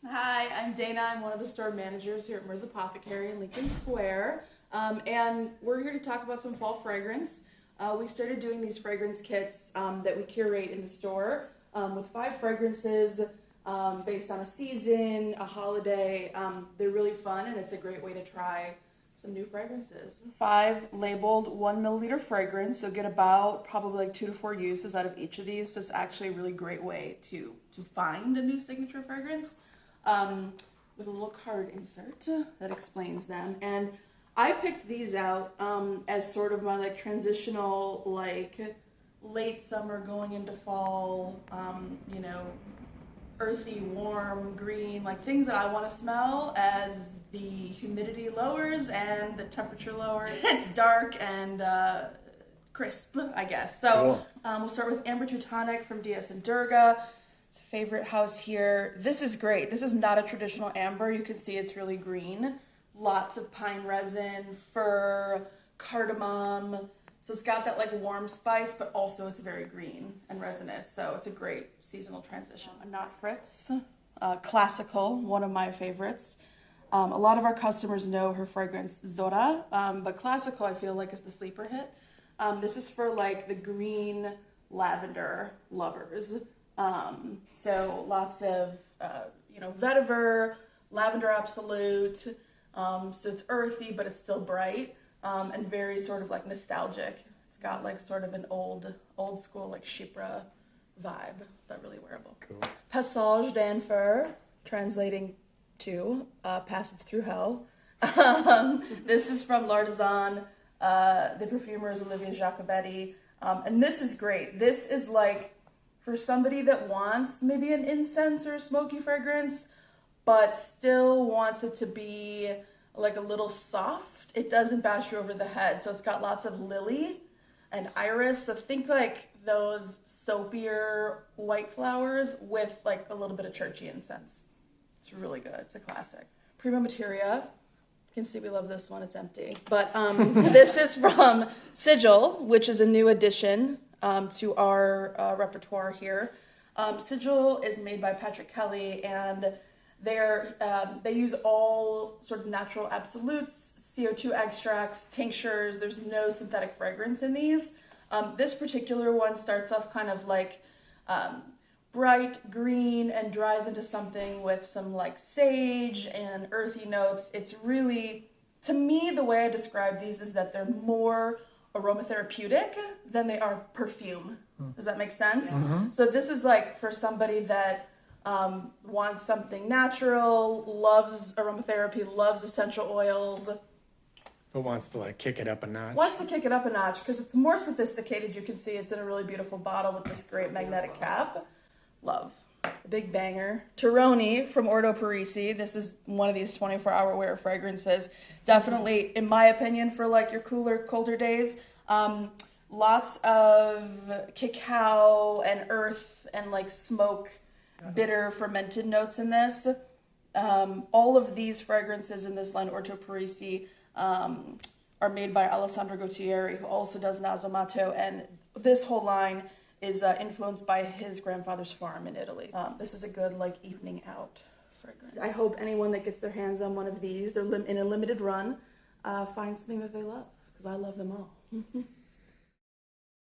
Hi, I'm Dana. I'm one of the store managers here at Merz Apothecary in Lincoln Square. And we're here to talk about some fall fragrance. We started doing these fragrance kits that we curate in the store with 5 fragrances based on a season, a holiday. They're really fun and it's a great way to try some new fragrances. 5 labeled 1 milliliter fragrance, so get about probably like 2 to 4 uses out of each of these. So it's actually a really great way to find a new signature fragrance. With a little card insert that explains them. And I picked these out as sort of my like transitional, like late summer going into fall, you know, earthy, warm, green, like things that I want to smell as the humidity lowers and the temperature lowers. It's dark and crisp, I guess. So cool. We'll start with Amber Teutonic from DS and Durga. It's a favorite house here. This is great. This is not a traditional amber. You can see it's really green. Lots of pine resin, fir, cardamom. So it's got that like warm spice, but also it's very green and resinous. So it's a great seasonal transition. Not Fritz, classical, one of my favorites. A lot of our customers know her fragrance Zora, but classical I feel like is the sleeper hit. This is for like the green lavender lovers. So lots of, you know, vetiver, lavender absolute, so it's earthy, but it's still bright, and very sort of like nostalgic. It's got like sort of an old school, like Chypre vibe, but really wearable. Cool. Passage d'Enfer, translating to, passage through hell. This is from L'Artisan, the perfumer is Olivier Jacobetti, and this is great. This is like, for somebody that wants maybe an incense or a smoky fragrance, but still wants it to be like a little soft, it doesn't bash you over the head. So it's got lots of lily and iris. So think like those soapier white flowers with like a little bit of churchy incense. It's really good. It's a classic. Prima Materia. You can see we love this one. It's empty. But this is from Sigil, which is a new addition to our repertoire here. Sigil is made by Patrick Kelly, and they use all sort of natural absolutes, CO2 extracts, tinctures. There's no synthetic fragrance in these. This particular one starts off kind of like bright green and dries into something with some like sage and earthy notes. It's really, to me, the way I describe these is that they're more aromatherapeutic than they are perfume. Does that make sense? Mm-hmm. So this is like for somebody that wants something natural, loves aromatherapy, loves essential oils, but wants to like kick it up a notch. Wants to kick it up a notch because it's more sophisticated. You can see it's in a really beautiful bottle with this great magnetic cap. Love. A big banger. Taroni from Ordo Parisi. This is one of these 24-hour wear fragrances. Definitely, in my opinion, for like your cooler, colder days. Lots of cacao and earth and like smoke, bitter fermented notes in this. All of these fragrances in this line, Ordo Parisi, are made by Alessandro Guttieri, who also does Nasomatto, and this whole line is influenced by his grandfather's farm in Italy. This is a good like evening out fragrance. I hope anyone that gets their hands on one of these, they're in a limited run, finds something that they love, because I love them all.